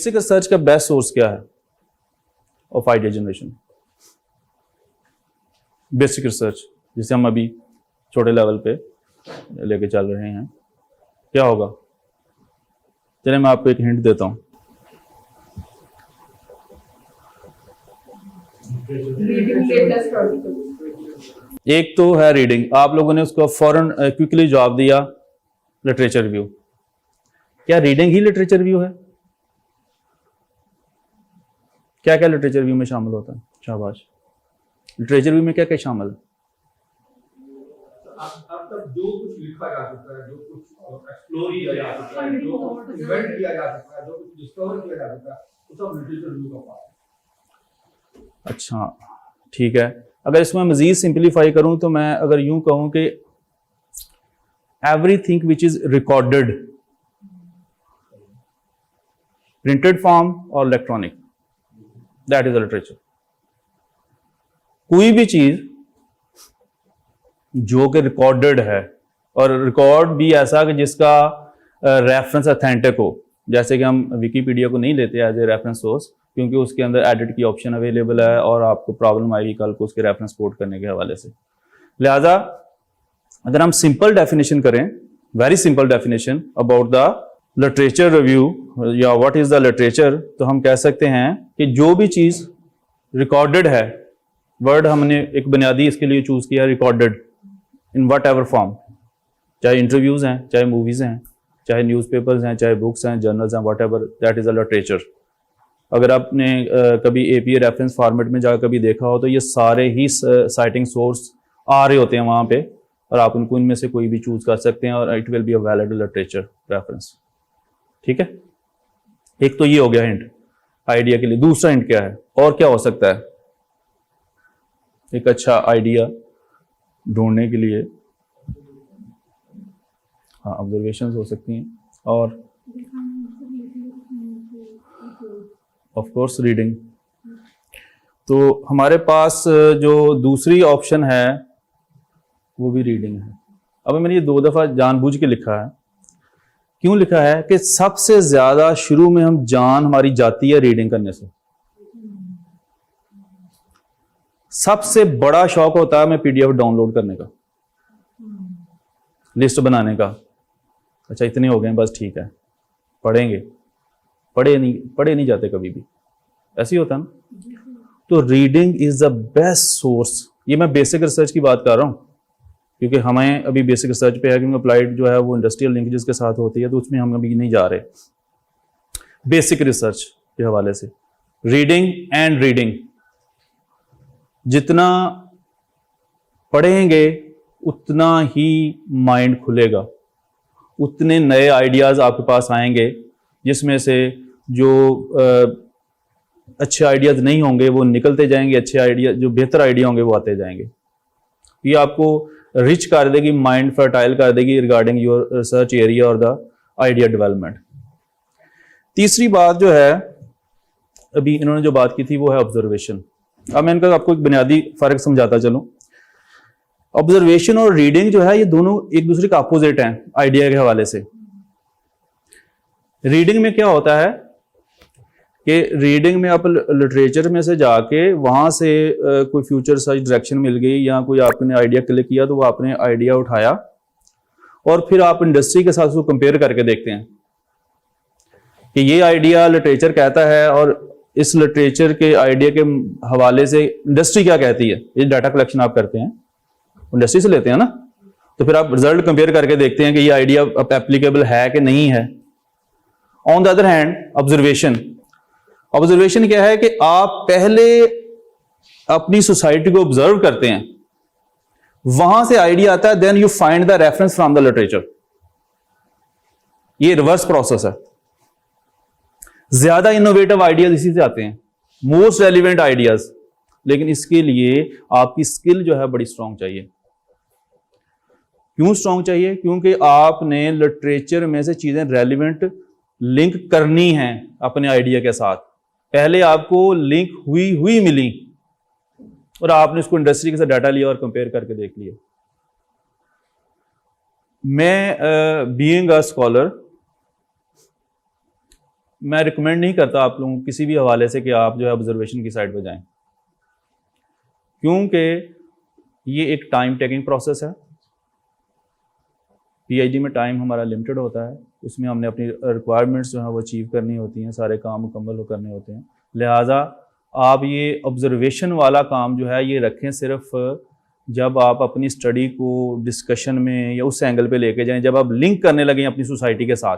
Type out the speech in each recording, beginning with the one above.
Basic research का best source क्या है of idea generation? Basic research जिसे हम अभी छोटे लेवल पे लेके चल रहे हैं, क्या होगा? चलिए मैं आपको एक हिंट देता हूं। एक तो है रीडिंग, आप लोगों ने उसको फौरन क्विकली जवाब दिया, लिटरेचर रिव्यू। क्या रीडिंग ही लिटरेचर रिव्यू है? क्या क्या लिटरेचर रिव्यू में शामिल होता है? शाबाश। लिटरेचर रिव्यू में क्या क्या शामिल है? अब तक जो कुछ लिखा जा सकता है, जो कुछ एक्सप्लोर किया जा सकता है, जो कुछ इन्वेंट किया जा सकता है, जो कुछ डिस्कवर किया जा सकता है, वो सब लिटरेचर रिव्यू का पार्ट है। अच्छा ठीक है। अगर इसमें मजीद सिंपलीफाई करूं तो मैं अगर यूं कहूं कि everything which is recorded, printed form और इलेक्ट्रॉनिक, दैट इज लिटरेचर। कोई भी चीज जो कि रिकॉर्डेड है, और रिकॉर्ड भी ऐसा कि जिसका रेफरेंस अथेंटिक हो, जैसे कि हम विकीपीडिया को नहीं लेते एज ए रेफरेंस सोर्स क्योंकि उसके अंदर एडिट की ऑप्शन अवेलेबल है और आपको प्रॉब्लम आएगी कल को उसके रेफरेंस कोट करने के हवाले से। लिहाजा अगर हम सिंपल डेफिनेशन करें, very simple definition about the literature review या व्हाट इज द लिटरेचर, तो हम कह सकते हैं कि जो भी चीज रिकॉर्डेड है, वर्ड हमने एक बुनियादी इसके लिए चूज किया, recorded in what ever form, चाहे इंटरव्यूज हैं, चाहे मूवीज हैं, चाहे न्यूज़पेपर्स हैं, चाहे बुक्स हैं, जर्नल्स हैं, what ever, that is a literature. अगर आपने कभी एपीए रेफरेंस फॉर्मेट में जाकर कभी देखा हो तो ये सारे ही साइटिंग सोर्स आ रहे होते हैं वहां पे, और आप उनको इनमें से कोई भी चूज कर सकते हैं और it will be a valid literature reference. ठीक है, एक तो ये हो गया हिंट आइडिया के लिए। दूसरा हिंट क्या है, और क्या हो सकता है एक अच्छा आइडिया ढूंढने के लिए? हाँ, ऑब्जर्वेशंस हो सकती हैं और ऑफ कोर्स रीडिंग। तो हमारे पास जो दूसरी ऑप्शन है वो भी रीडिंग है। अब मैंने ये 2 दफा जानबूझ के लिखा है। क्यों लिखा है? कि सबसे ज्यादा शुरू में हम जान हमारी जाती है रीडिंग करने से। सबसे बड़ा शौक होता है हमें पीडीएफ डाउनलोड करने का, लिस्ट बनाने का। अच्छा इतने हो गए बस ठीक है, पढ़ेंगे, पढ़े नहीं जाते कभी भी, ऐसे ही होता ना। तो reading is the best source. ये मैं बेसिक रिसर्च की बात कर रहा हूं क्योंकि हमें अभी बेसिक रिसर्च पे है, क्योंकि अप्लाइड जो है वो इंडस्ट्रियल लिंकेजेस के साथ होती है, तो उसमें हम अभी नहीं जा रहे। बेसिक रिसर्च के हवाले से रीडिंग एंड रीडिंग, जितना पढ़ेंगे उतना ही माइंड खुलेगा, उतने नए आइडियाज आपके पास आएंगे, जिसमें से जो अच्छे आइडियाज नहीं होंगे वो निकलते जाएंगे, अच्छे आइडिया जो बेहतर आइडिया होंगे वो आते जाएंगे। ये आपको रिच कर देगी, माइंड फर्टाइल कर देगी रिगार्डिंग योर रिसर्च एरिया और द आइडिया डेवलपमेंट। तीसरी बात जो है अभी इन्होंने जो बात की थी वो है ऑब्जर्वेशन। अब मैं इनका आपको एक बुनियादी फर्क समझाता चलूं। ऑब्जर्वेशन और रीडिंग जो है ये दोनों एक दूसरे का अपोजिट हैं आइडिया के हवाले से। रीडिंग में क्या होता है कि रीडिंग में आप लिटरेचर में से जाके वहां से कोई फ्यूचर सर्च डायरेक्शन मिल गई या कोई आपने आइडिया क्लिक किया तो वो आपने आइडिया उठाया और फिर आप इंडस्ट्री के साथ उसको कंपेयर करके देखते हैं कि ये आइडिया लिटरेचर कहता है और इस लिटरेचर के आइडिया के हवाले से इंडस्ट्री क्या कहती है। ये डाटा कलेक्शन आप करते हैं, इंडस्ट्री से लेते हैं ना, तो फिर आप रिजल्ट कंपेयर करके देखते हैं कि ये आइडिया एप्लीकेबल है कि नहीं है। On the other hand observation क्या है कि आप पहले अपनी सोसाइटी को ऑब्जर्व करते हैं, वहां से आइडिया आता है, then you find the reference from the literature. ये रिवर्स प्रोसेस है। ज्यादा इनोवेटिव आइडियाज इसी से आते हैं, मोस्ट रेलिवेंट आइडियाज, लेकिन इसके लिए आपकी स्किल जो है बड़ी स्ट्रांग चाहिए। क्यों स्ट्रांग चाहिए? क्योंकि आपने लिटरेचर में से चीजें रेलिवेंट लिंक करनी है अपने आइडिया के साथ। पहले आपको लिंक हुई मिली और आपने उसको इंडस्ट्री के साथ डाटा लिया और कंपेयर करके देख लिया। मैं बीइंग अ स्कॉलर, मैं रिकमेंड नहीं करता आप लोगों को किसी भी हवाले से कि आप जो है ऑब्जर्वेशन की साइड पर जाएं, क्योंकि ये एक टाइम टेकिंग प्रोसेस है। पीएचडी में टाइम हमारा लिमिटेड होता है, उसमें हमने अपनी रिक्वायरमेंट्स जो है वो अचीव करनी होती हैं, सारे काम मुकम्मल करने होते हैं। लिहाजा आप ये ऑब्जर्वेशन वाला काम जो है ये रखें सिर्फ जब आप अपनी स्टडी को डिस्कशन में या उस एंगल पे लेके जाएं, जब आप लिंक करने लगें अपनी सोसाइटी के साथ,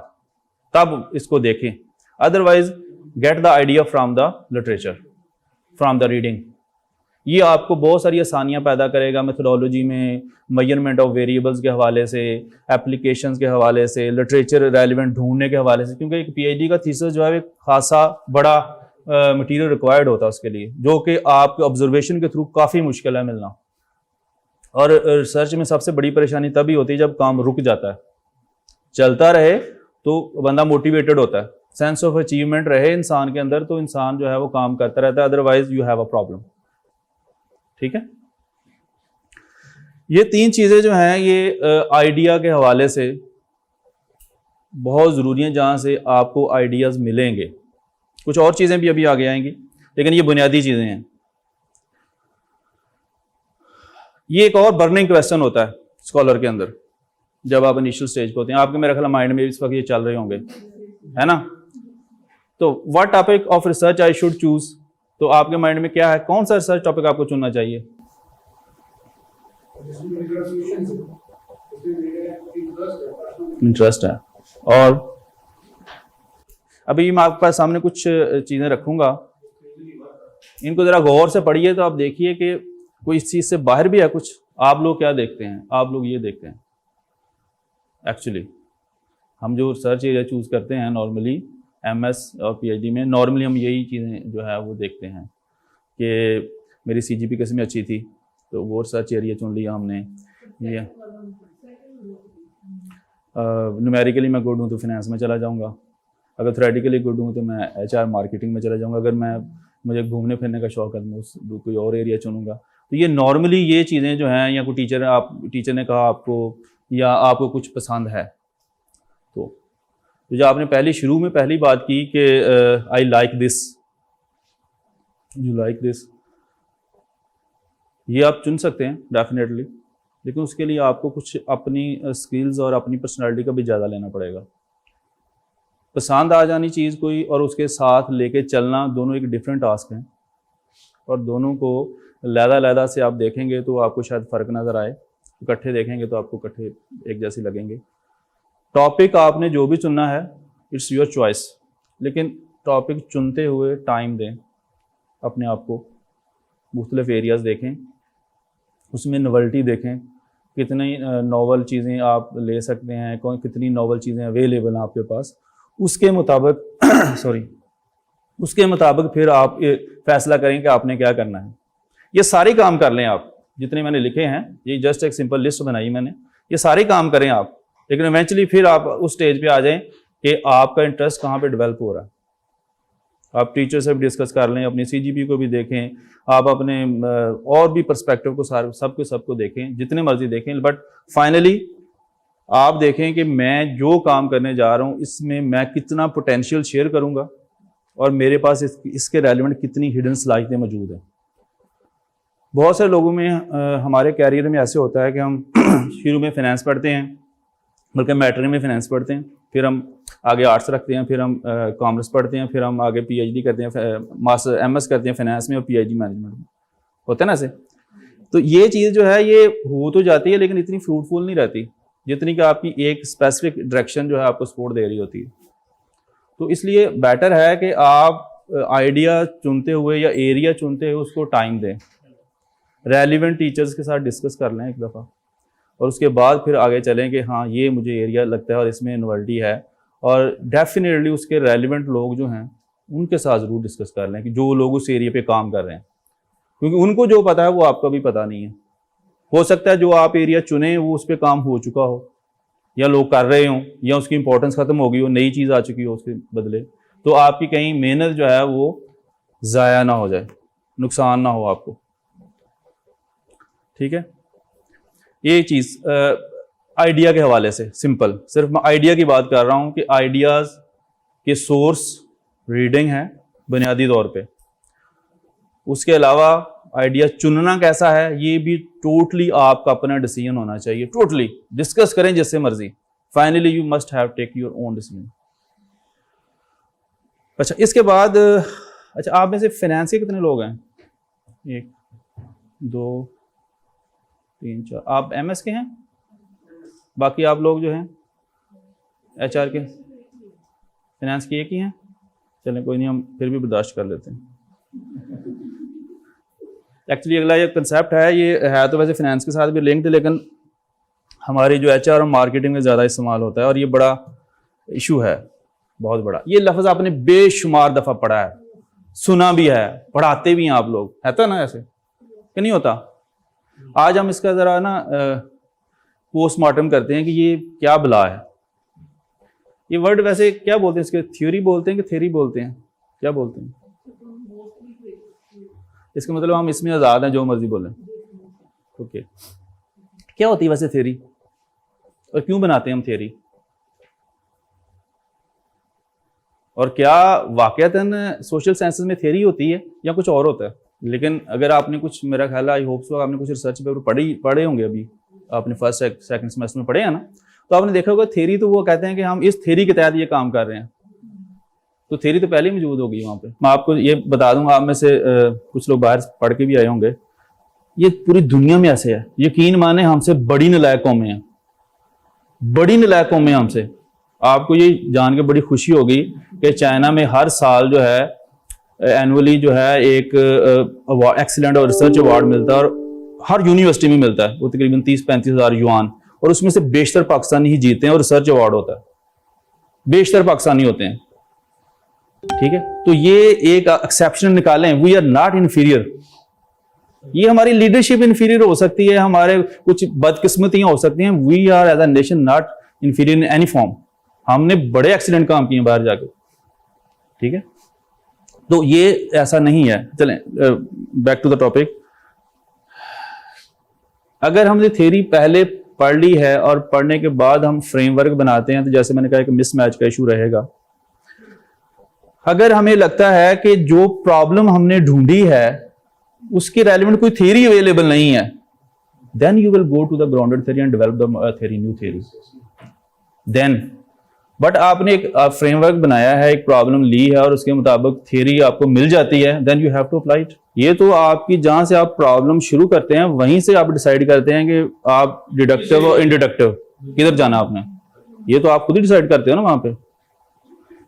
तब इसको देखें। Otherwise get the idea from the literature, from the reading. ये आपको बहुत सारी आसानियां पैदा करेगा मेथोडोलॉजी में, मेजरमेंट ऑफ वेरिएबल्स के हवाले से, एप्लीकेशंस के हवाले से, लिटरेचर रेलिवेंट ढूंढने के हवाले से, क्योंकि एक पीएचडी का थीसिस जो है एक खासा बड़ा मटेरियल रिक्वायर्ड होता है उसके लिए, जो कि आपके ऑब्जर्वेशन के थ्रू काफ़ी मुश्किल है मिलना। और रिसर्च में सबसे बड़ी परेशानी तभी होती है जब काम रुक जाता है। चलता रहे तो बंदा मोटिवेटेड होता है, सेंस ऑफ अचीवमेंट रहे इंसान के अंदर, तो इंसान जो है वो काम करता रहता है, otherwise you have a problem. ठीक है, ये तीन चीजें जो हैं ये आइडिया के हवाले से बहुत ज़रूरी हैं, जहाँ से आपको आइडियाज़ मिलेंगे। कुछ और चीज़ें भी अभी आगे आएंगी, लेकिन ये बुनियादी चीज़ें हैं। ये एक और बर्निंग क्वेश्चन होता है स्कॉलर के अंदर जब आप इनिशियल स्टेज पे होते हैं। आपके मेरा ख्याल माइंड में इस वक्त ये चल रहे होंगे, है ना? तो what topic of research I should choose, तो आपके माइंड में क्या है, कौन सा रिसर्च टॉपिक आपको चुनना चाहिए? इंटरेस्ट है। और अभी मैं आपके पास सामने कुछ चीज़ें रखूंगा, इनको ज़रा गौर से पढ़िए तो आप देखिए कि कोई इस चीज़ से बाहर भी है कुछ। आप लोग क्या देखते हैं? आप लोग ये देखते हैं एक्चुअली हम जो रिसर्च एरिया चूज़ करते हैं नॉर्मली एमएस और पीएचडी में, नॉर्मली हम यही चीज़ें जो है वो देखते हैं कि मेरी सीजीपी किस में अच्छी थी तो वो रिसर्च एरिया चुन लिया हमने। ये न्यूमेरिकली मैं गुड हूँ तो फिनेंस में चला जाऊँगा, अगर थ्योरेटिकली गुड हूँ तो मैं एचआर मार्केटिंग में चला जाऊँगा, अगर मुझे घूमने फिरने का शौक है तो मैं उस कोई और एरिया चुनूँगा। तो ये नॉर्मली ये चीज़ें जो हैं, या कोई टीचर ने कहा आपको, या आपको कुछ पसंद है, तो जो आपने शुरू में पहली बात की कि I like this, you like this, ये आप चुन सकते हैं डेफिनेटली, लेकिन उसके लिए आपको कुछ अपनी स्किल्स और अपनी पर्सनालिटी का भी ज़्यादा लेना पड़ेगा। पसंद आ जानी चीज़ कोई और उसके साथ लेके चलना, दोनों एक डिफरेंट टास्क हैं, और दोनों को लहदा से आप देखेंगे तो आपको शायद फ़र्क नज़र आए, इकट्ठे देखेंगे तो आपको इकट्ठे एक जैसे लगेंगे। टॉपिक आपने जो भी चुनना है इट्स योर चॉइस, लेकिन टॉपिक चुनते हुए टाइम दें अपने आप को, मुख्तलिफ एरियाज़ देखें, उसमें नॉवेल्टी देखें, कितनी नॉवल चीज़ें आप ले सकते हैं, कितनी नॉवल चीज़ें अवेलेबल हैं आपके पास, उसके मुताबिक उसके मुताबिक फिर आप ये फैसला करें कि आपने क्या करना है। ये सारे काम कर लें आप, जितने मैंने लिखे हैं, ये जस्ट एक सिंपल लिस्ट बनाई मैंने, ये सारे काम करें आप, लेकिन इवेंचुअली फिर आप उस स्टेज पे आ जाएं कि आपका इंटरेस्ट कहाँ पे डेवलप हो रहा है। आप टीचर से भी डिस्कस कर लें, अपनी सीजीपी को भी देखें, आप अपने और भी पर्सपेक्टिव को सबको देखें, जितने मर्जी देखें, बट फाइनली आप देखें कि मैं जो काम करने जा रहा हूँ इसमें मैं कितना पोटेंशियल शेयर करूँगा और मेरे पास इसके रेलिवेंट कितनी हिडन सलाहियतें मौजूद हैं। बहुत से लोगों में हमारे कैरियर में ऐसे होता है कि हम शुरू में फाइनेंस पढ़ते हैं, बल्कि मैट्रिक में फाइनेंस पढ़ते हैं, फिर हम आगे आर्ट्स रखते हैं, फिर हम कॉमर्स पढ़ते हैं, फिर हम आगे पीएचडी करते हैं, मास्टर एमएस करते हैं फाइनेंस में और पीएचडी मैनेजमेंट में, होता है ना ऐसे। तो ये चीज़ जो है ये हो तो जाती है, लेकिन इतनी फ्रूटफुल नहीं रहती जितनी कि आपकी एक स्पेसिफिक डायरेक्शन जो है आपको सपोर्ट दे रही होती है। तो इसलिए बेटर है कि आप आइडिया चुनते हुए या एरिया चुनते हुए उसको टाइम दें, रेलिवेंट टीचर्स के साथ डिस्कस कर लें एक दफ़ा, और उसके बाद फिर आगे चलें कि हाँ ये मुझे एरिया लगता है और इसमें नॉवेल्टी है, और डेफिनेटली उसके रेलिवेंट लोग जो हैं उनके साथ ज़रूर डिस्कस कर लें कि जो लोग उस एरिया पे काम कर रहे हैं, क्योंकि उनको जो पता है वो आपका भी पता नहीं है। हो सकता है जो आप एरिया चुने वो उस पर काम हो चुका हो, या लोग कर रहे हों, या उसकी इंपॉर्टेंस ख़त्म हो गई हो, नई चीज़ आ चुकी हो उसके बदले, तो आपकी कहीं मेहनत जो है वो ज़ाया ना हो जाए, नुकसान ना हो आपको। ठीक है, ये चीज़ आइडिया के हवाले से सिंपल, सिर्फ मैं आइडिया की बात कर रहा हूँ कि आइडियाज़ के सोर्स रीडिंग है बुनियादी तौर पे। उसके अलावा आइडिया चुनना कैसा है ये भी टोटली आपका अपना डिसीजन होना चाहिए। टोटली डिस्कस करें जिससे मर्जी, finally you must have take your own decision. अच्छा, इसके बाद अच्छा, आप में से फाइनेंस के कितने लोग हैं? 1 2 3 4। आप एमएस के हैं? बाकी आप लोग जो हैं एचआर के, फाइनेंस के एक ही हैं? चलें कोई नहीं, हम फिर भी बर्दाश्त कर लेते हैं। एक्चुअली अगला ये कंसेप्ट है, ये है तो वैसे फाइनेंस के साथ भी लिंक्ड, लेकिन हमारी जो एचआर और मार्केटिंग में ज़्यादा इस्तेमाल होता है और ये बड़ा इशू है, बहुत बड़ा। ये लफ्ज़ आपने बेशुमार दफ़ा पढ़ा है, सुना भी है, पढ़ाते भी हैं आप लोग, है तो ना ऐसे कि नहीं होता? आज हम इसका ज़रा ना पोस्टमार्टम करते हैं कि ये क्या बला है। ये वर्ड वैसे क्या बोलते हैं इसके? थ्योरी बोलते हैं कि थेरी बोलते हैं? क्या बोलते हैं? इसका मतलब हम इसमें आज़ाद हैं, जो मर्जी बोलें। ओके, क्या होती है वैसे थ्योरी और क्यों बनाते हैं हम थ्योरी? और क्या वाकईतन सोशल साइंसेस में थ्योरी होती है या कुछ और होता है? लेकिन अगर आपने कुछ, मेरा ख्याल है, आई होप सो, आपने कुछ रिसर्च पेपर पढ़े होंगे, अभी आपने फर्स्ट सेकंड सेमेस्टर में पढ़े हैं ना, तो आपने देखा होगा थ्योरी तो वो कहते हैं कि हम इस थ्योरी के तहत ये काम कर रहे हैं, तो थ्योरी तो पहले ही मौजूद होगी वहाँ पे। मैं आपको ये बता दूंगा, आप में से कुछ लोग बाहर पढ़ के भी आए होंगे, ये पूरी दुनिया में ऐसे है। यकीन माने हमसे बड़ी नालायक कौमें हैं, बड़ी नालायक कौमें हमसे। आपको ये जान के बड़ी खुशी होगी कि चाइना में हर साल जो है एनुअली जो है एक एक्सीलेंट और रिसर्च अवार्ड मिलता है, और हर यूनिवर्सिटी में मिलता है, वो तकरीबन 30-35 हज़ार युआन, और उसमें से बेशतर पाकिस्तानी ही जीते हैं और रिसर्च अवार्ड होता है, बेशतर पाकिस्तानी होते हैं। ठीक है, तो ये एक एक्सेप्शन निकालें, वी आर नॉट इन्फीरियर। ये हमारी लीडरशिप इन्फीरियर हो सकती है, हमारे कुछ बदकिस्मतियां हो सकती हैं, we are as a nation not inferior in any form. हमने बड़े एक्सीलेंट काम किए बाहर जाके। ठीक है, तो ये ऐसा नहीं है। चलें बैक टू द टॉपिक। अगर हमने थ्योरी पहले पढ़ ली है और पढ़ने के बाद हम फ्रेमवर्क बनाते हैं, तो जैसे मैंने कहा कि मिसमैच का इशू रहेगा। अगर हमें लगता है कि जो प्रॉब्लम हमने ढूंढी है उसके रेलिवेंट कोई थ्योरी अवेलेबल नहीं है, then you will go to the grounded theory and develop the theory, new theory. Then but आपने एक फ्रेमवर्क बनाया है, एक प्रॉब्लम ली है और उसके मुताबिक थ्योरी आपको मिल जाती है, then you have to apply it. ये तो आपकी जहां से आप प्रॉब्लम शुरू करते हैं वहीं से आप डिसाइड करते हैं कि आप डिडक्टिव और इंडिडक्टिव किधर जाना आपने। ये तो आप खुद ही डिसाइड करते हो ना, वहां पे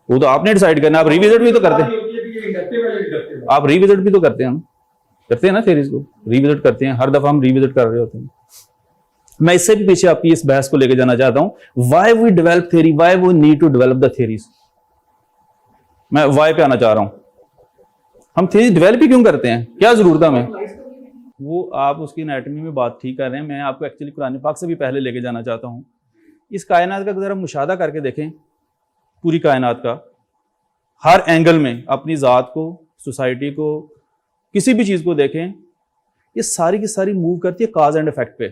वो तो आपने डिसाइड करना। आप रिविजिट भी तो करते हैं, आप रिविजिट भी तो करते हैं ना थ्योरीज को, रिविजिट करते हैं, हर दफा हम रिविजिट कर रहे होते हैं। मैं इससे भी पीछे आपकी इस बहस को लेकर जाना चाहता हूं, why we develop theory, why we need to develop the theories. मैं व्हाई पे आना चाह रहा हूं, हम थ्योरी डेवलप ही क्यों करते हैं, क्या जरूरत है हमें? वो आप उसकी एनाटॉमी में बात ठीक कर रहे हैं, मैं आपको एक्चुअली कुरान पाक से भी पहले लेके जाना चाहता हूं। इस कायनात का जरा मुशाहदा करके देखें, पूरी कायनात का हर एंगल में, अपनी ज़ात को, सोसाइटी को, किसी भी चीज़ को देखें, ये सारी की सारी मूव करती है काज एंड इफेक्ट पे।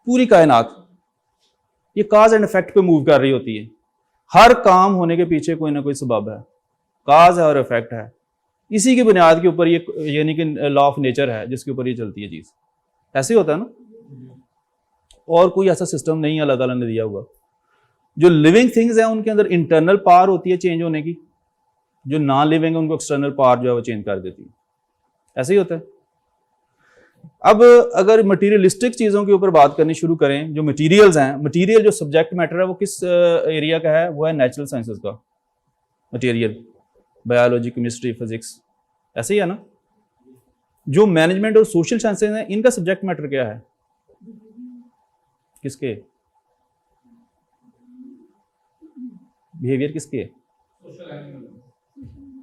पूरी कायनात ये काज एंड इफेक्ट पे मूव कर रही होती है। हर काम होने के पीछे कोई ना कोई सबब है, काज है और इफेक्ट है। इसी की बुनियाद के ऊपर ये, यानी कि लॉ ऑफ नेचर है जिसके ऊपर ये चलती है चीज़। ऐसे होता है ना, और कोई ऐसा सिस्टम नहीं अल्लाह ताला ने दिया हुआ। जो लिविंग थिंग्स हैं उनके अंदर इंटरनल पावर होती है चेंज होने की, जो नॉन लिविंग है उनको एक्सटर्नल पावर जो है वो चेंज कर देती है। ऐसे ही होता है। अब अगर मटीरियलिस्टिक चीज़ों के ऊपर बात करनी शुरू करें, जो मटीरियल्स हैं, मटीरियल जो सब्जेक्ट मैटर है वो किस एरिया का है? वो है नेचुरल साइंसेस का मटीरियल, बायोलॉजी, केमिस्ट्री, फिजिक्स, ऐसे ही है ना। जो मैनेजमेंट और सोशल साइंसेस हैं इनका सब्जेक्ट मैटर क्या है? किसके? बिहेवियर किसके?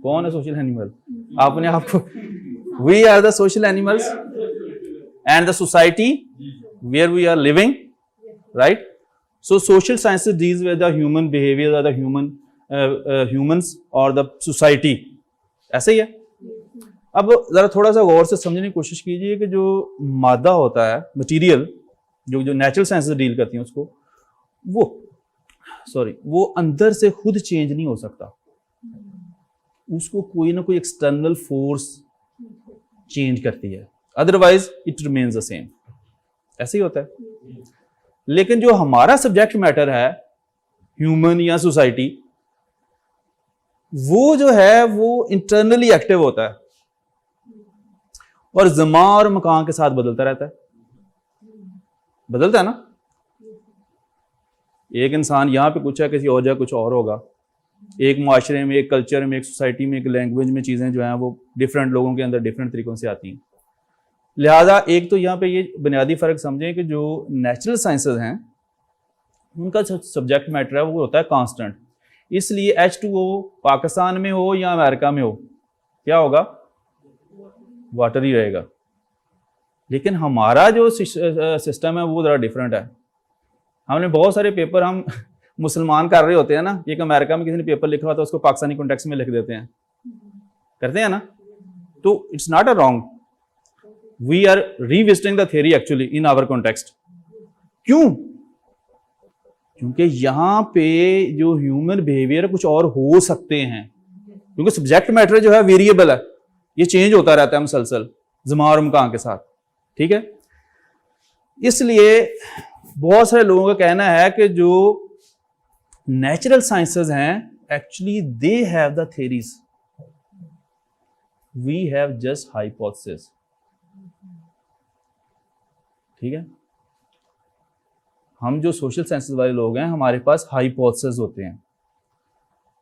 कौन है सोशल एनिमल? आपने आपको, we are the social animals and the society where we are living, right? So social sciences deals with the human behaviour और द ह्यूमंस और द सोसाइटी। ऐसे ही है। अब जरा थोड़ा सा गौर से समझने की कोशिश कीजिए कि जो मादा होता है, मटीरियल, जो नेचुरल साइंसेस डील करती हैं उसको, वो वो अंदर से खुद चेंज नहीं हो सकता, उसको कोई ना कोई एक्सटर्नल फोर्स चेंज करती है, otherwise it remains the same. ऐसे ही होता है। लेकिन जो हमारा सब्जेक्ट मैटर है, ह्यूमन या सोसाइटी, वो जो है वो इंटरनली एक्टिव होता है और ज़मा और मकान के साथ बदलता रहता है। बदलता है ना। एक इंसान यहां पे कुछ है, किसी और जगह कुछ और होगा। एक माशरे में, एक कल्चर में, एक सोसाइटी में, एक लैंग्वेज में चीज़ें जो हैं वो डिफरेंट लोगों के अंदर डिफरेंट तरीकों से आती हैं। लिहाजा एक तो यहाँ पे ये बुनियादी फ़र्क समझें कि जो नेचुरल साइंसेज हैं उनका सब्जेक्ट मैटर है वो होता है कांस्टेंट। इसलिए H2O पाकिस्तान में हो या अमेरिका में हो, क्या होगा? वाटर ही रहेगा। लेकिन हमारा जो सिस्टम है वो ज़रा डिफरेंट है। हमने बहुत सारे पेपर हम मुसलमान कर रहे होते हैं ना, एक अमेरिका में किसी ने पेपर लिखा हुआ था उसको पाकिस्तानी कॉन्टेक्स्ट में लिख देते हैं, करते हैं ना। तो it's not a wrong, we are revisiting the theory actually in our context. क्यों? क्योंकि यहाँ पे जो ह्यूमन बिहेवियर कुछ और हो सकते हैं, क्योंकि सब्जेक्ट मैटर जो है वेरिएबल है, ये चेंज होता रहता है मुसलसल ज़मा और मकान के साथ, ठीक है। इसलिए बहुत सारे लोगों का कहना है कि जो नेचुरल साइंसेज हैं actually they have the theories, we have just hypothesis, ठीक है। हम जो सोशल साइंसेज वाले लोग हैं हमारे पास हाइपोथेसिस होते हैं।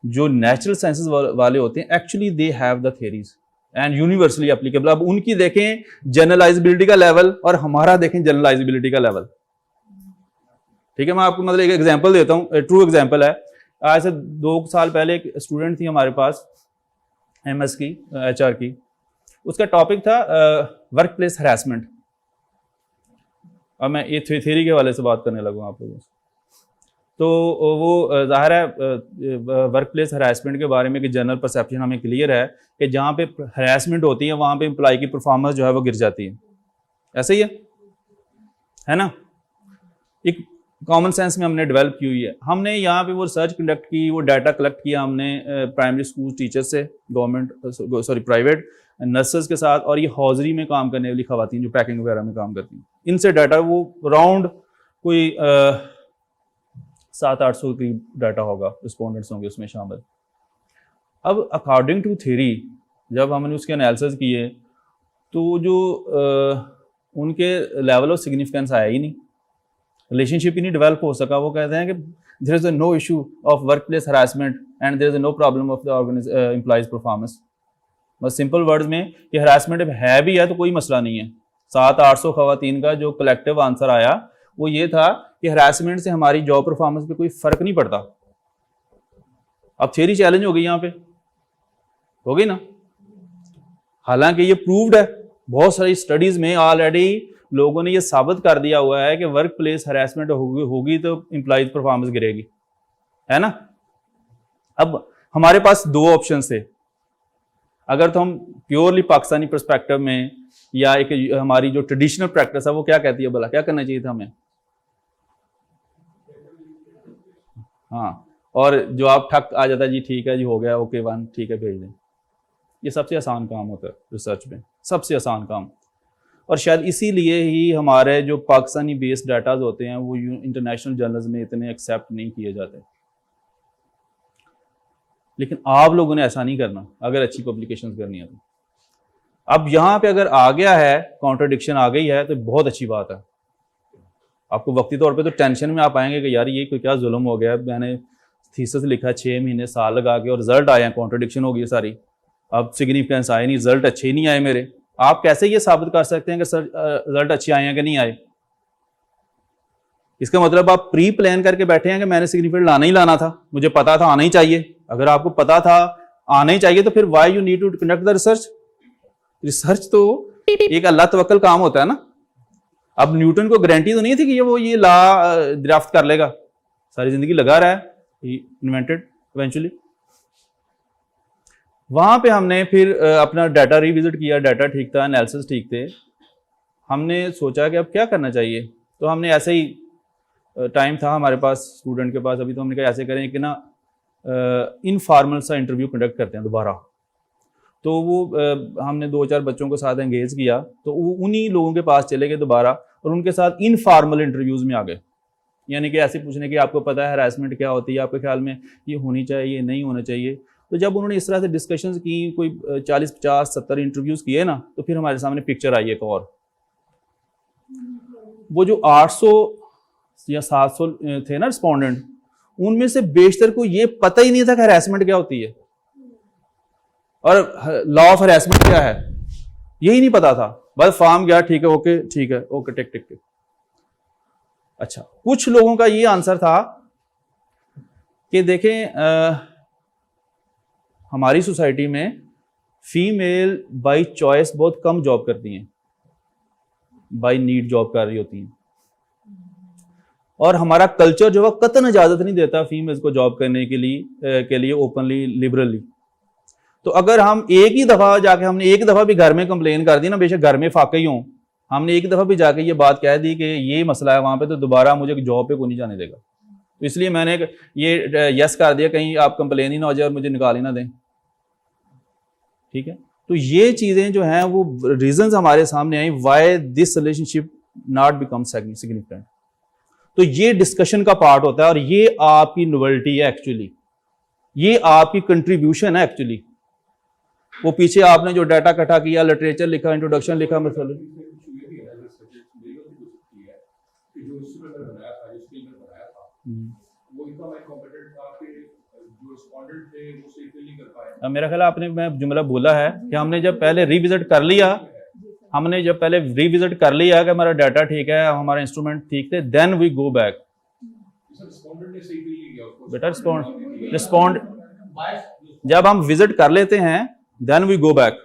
जो नेचुरल साइंसेज वाले होते हैं actually they have the theories and universally applicable. अब उनकी देखें जनरलाइजेबिलिटी का लेवल और हमारा देखें जनरलाइजेबिलिटी का लेवल, ठीक है। मैं आपको मतलब एक एग्जांपल देता हूँ, ट्रू एग्जांपल है। आज से 2 साल पहले एक स्टूडेंट थी हमारे पास MS की, HR की, उसका टॉपिक था वर्क प्लेस हरासमेंट। अब मैं ये थ्योरी के हवाले से बात करने लगूँ आप लोगों से। तो वो जाहिर है वर्क प्लेस हरासमेंट के बारे में कि जनरल परसेप्शन हमें क्लियर है कि जहाँ पे हरासमेंट होती है वहाँ पे एम्प्लॉय की परफॉर्मेंस जो है वो गिर जाती है। ऐसे ही है ना। एक कॉमन सेंस में हमने डेवलप की हुई है। हमने यहाँ पे वो रिसर्च कंडक्ट की, वो डाटा कलेक्ट किया हमने प्राइमरी स्कूल टीचर से, प्राइवेट नर्सेज के साथ, और ये हॉजरी में काम करने वाली खवातीन जो पैकिंग वगैरह में काम करती हैं, इनसे डाटा वो राउंड कोई 700-800 की डाटा होगा, रिस्पोंडेंट्स होंगे उसमें शामिल। अब अकॉर्डिंग टू थ्योरी जब हमने उसके एनालिसिस किए तो जो उनके लेवल ऑफ सिग्निफिकेंस आया ही नहीं, रिलेशनशिप ही नहीं डेवलप हो सका। वो कहते हैं कि there is no issue of work place harassment and there is no problem of the employees performance. बस सिंपल वर्ड्स में कि हरासमेंट है भी है तो कोई मसला नहीं है। 700-800 खवातीन का जो कलेक्टिव आंसर आया वो ये था कि हरासमेंट से हमारी जॉब परफॉर्मेंस पे कोई फर्क नहीं पड़ता। अब थ्योरी चैलेंज हो गई, यहाँ पे हो गई ना। हालांकि ये प्रूव्ड है, बहुत सारी स्टडीज में ऑलरेडी लोगों ने ये साबित कर दिया हुआ है कि वर्क प्लेस हरासमेंट होगी तो एम्प्लॉयज परफॉर्मेंस गिरेगी, है ना। अब हमारे पास 2 ऑप्शन थे। अगर तो हम प्योरली पाकिस्तानी पर्सपेक्टिव में, या एक हमारी जो ट्रेडिशनल प्रैक्टिस है वो क्या कहती है, भला क्या करना चाहिए था हमें? हाँ, और जो आप ठक आ जाता है जी ठीक है जी हो गया, ओके 1 ठीक है भेज दें। ये सबसे आसान काम होता है रिसर्च में, सबसे आसान काम। और शायद इसीलिए ही हमारे जो पाकिस्तानी बेस्ड डाटाज होते हैं वो इंटरनेशनल जर्नल्स में इतने एक्सेप्ट नहीं किए जाते। लेकिन आप लोगों ने ऐसा नहीं करना अगर अच्छी पब्लिकेशंस करनी है तो। अब यहाँ पे अगर आ गया है, कॉन्ट्रडिक्शन आ गई है तो बहुत अच्छी बात है। आपको वक्ती तौर पे तो टेंशन में आप आएंगे कि यार ये कोई क्या जुल्म हो गया, मैंने थीसिस लिखा 6 महीने साल लगा के और रिजल्ट आए हैं, कॉन्ट्रडिक्शन हो गई सारी, अब सिग्निफिकेंस आए नहीं, रिजल्ट अच्छे ही नहीं आए मेरे। आप कैसे ये साबित कर सकते हैं कि सर रिजल्ट अच्छे आए हैं कि नहीं आए? इसका मतलब आप प्री प्लान करके बैठे हैं कि मैंने सिग्निफिकेंट लाना ही लाना था, मुझे पता था आना ही चाहिए। अगर आपको पता था आना ही चाहिए तो फिर why you need to conduct the research? Research तो एक अल्लाह तवक्कल काम होता है ना। अब न्यूटन को गारंटी तो नहीं थी कि ये लॉ ड्राफ्ट कर लेगा, सारी जिंदगी लगा रहा है, इन्वेंटेड इवेंचुअली। वहां पे हमने फिर अपना डाटा रिविजिट किया, डाटा ठीक था, एनालिसिस ठीक थे। हमने सोचा कि अब क्या करना चाहिए, तो हमने ऐसे ही टाइम था हमारे पास स्टूडेंट के पास, अभी तो हमने कहा ऐसे करें कि ना इनफॉर्मल सा इंटरव्यू कंडक्ट करते हैं दोबारा। तो वो हमने 2-4 बच्चों को साथ एंगेज किया, तो वो उन्हीं लोगों के पास चले गए दोबारा और उनके साथ इनफॉर्मल इंटरव्यूज़ में आ गए, यानी कि ऐसे पूछने कि आपको पता है हरासमेंट क्या होती है, आपके ख्याल में ये होनी चाहिए, ये नहीं होना चाहिए। तो जब उन्होंने इस तरह से डिस्कशंस की, कोई 40, 50, 70 इंटरव्यूज़ किए ना, तो फिर हमारे सामने पिक्चर आई एक और, वो जो 800 या 700 थे ना रिस्पोंडेंट, उनमें से बेशतर को ये पता ही नहीं था कि हरासमेंट क्या होती है और लॉ ऑफ हरासमेंट क्या है, यही नहीं पता था। बस फॉर्म गया, ठीक है, ओके, ठीक है, ओके, टिक टिक टिक। अच्छा, कुछ लोगों का ये आंसर था कि देखें हमारी सोसाइटी में फीमेल बाय चॉइस बहुत कम जॉब करती हैं, बाय नीड जॉब कर रही होती हैं, और हमारा कल्चर जो है कतई इजाजत नहीं देता फीमेल्स को जॉब करने के लिए ओपनली, लिबरली। तो अगर हम एक ही दफा जाके, हमने एक दफा भी घर में कंप्लेन कर दी ना, बेशक घर में फाके ही हों, हमने एक दफा भी जाके ये बात कह दी कि ये मसला है वहां पे, तो दोबारा मुझे जॉब पे कोई नहीं जाने देगा। तो इसलिए मैंने ये यस कर दिया, कहीं आप कंप्लेन ही ना हो जाए और मुझे निकाल ही ना दें। ठीक है, तो ये चीजें जो हैं वो रीजंस हमारे सामने I why this relationship not become significant. तो ये डिस्कशन का पार्ट होता है और ये आपकी नोवेल्टी है एक्चुअली, ये आपकी कंट्रीब्यूशन है एक्चुअली। वो पीछे आपने जो डाटा इकट्ठा किया, लिटरेचर लिखा, इंट्रोडक्शन लिखा, मतलब मेरा ख्याल आपने मैं जुमला बोला है कि हमने जब पहले रिविजिट कर लिया, कि हमारा डाटा ठीक है, हमारा इंस्ट्रूमेंट ठीक थे, देन वी गो बैक। बेटा रिस्पॉन्ड जब हम विजिट कर लेते हैं देन वी गो बैक।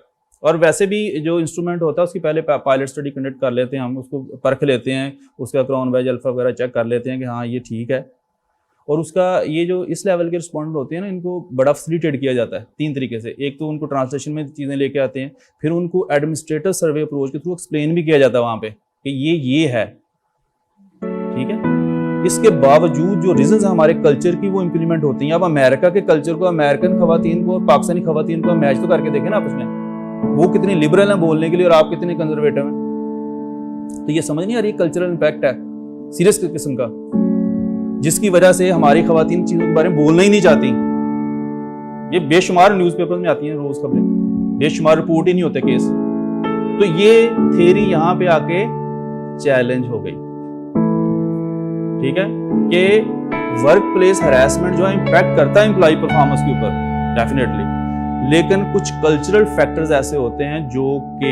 और वैसे भी जो इंस्ट्रूमेंट होता है उसकी पहले पायलट स्टडी कंडक्ट कर लेते हैं, हम उसको परख लेते हैं, उसका क्राउन वेज अल्फा वगैरह चेक कर लेते हैं कि हाँ ये ठीक है। और उसका ये जो इस लेवल के रिस्पॉन्डेंट होते हैं ना, इनको बड़ा फैसिलिटेट किया जाता है 3 तरीके से। एक तो उनको ट्रांसलेशन में चीज़ें लेके आते हैं, फिर उनको एडमिनिस्ट्रेटर सर्वे अप्रोच के थ्रू एक्सप्लेन भी किया जाता है वहाँ पे कि ये है, ठीक है। इसके बावजूद जो रीजंस हमारे कल्चर की वो इंप्लीमेंट होती हैं। अब अमेरिका के कल्चर को, अमेरिकन खवातीन को और पाकिस्तानी खवातीन को मैच तो करके देखें ना आपस में, वो कितनी लिबरल हैं बोलने के लिए और आप कितने कंजर्वेटिव हैं। तो ये समझ नहीं आ रही कल्चरल इंपैक्ट है सीरियस किस्म का, जिसकी वजह से हमारी खवातीन चीजों के बारे में बोलना ही नहीं चाहती। ये बेशुमार न्यूज़पेपर में आती हैं रोज खबरें, बेशुमार रिपोर्ट ही नहीं होते केस। तो ये थ्योरी यहाँ पे आके चैलेंज हो गई, ठीक है, कि वर्क प्लेस हरासमेंट जो है इंपैक्ट करता है एम्प्लॉय परफॉर्मेंस के ऊपर डेफिनेटली, लेकिन कुछ कल्चरल फैक्टर्स ऐसे होते हैं जो कि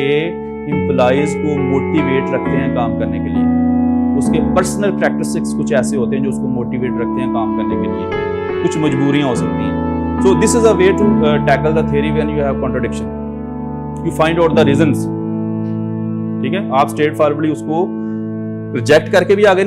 एम्प्लॉयज को मोटिवेट रखते हैं काम करने के लिए। उसके पर्सनल कैरेक्टरिस्टिक्स कुछ ऐसे होते हैं जो उसको मोटिवेट रखते हैं काम करने के लिए, कुछ मजबूरियां हो सकती हैं। So this is a way to tackle the theory when you have contradiction, you find out the reasons. ठीक है, आप स्ट्रेट फॉरवर्डली उसको रिजेक्ट करके भी आगे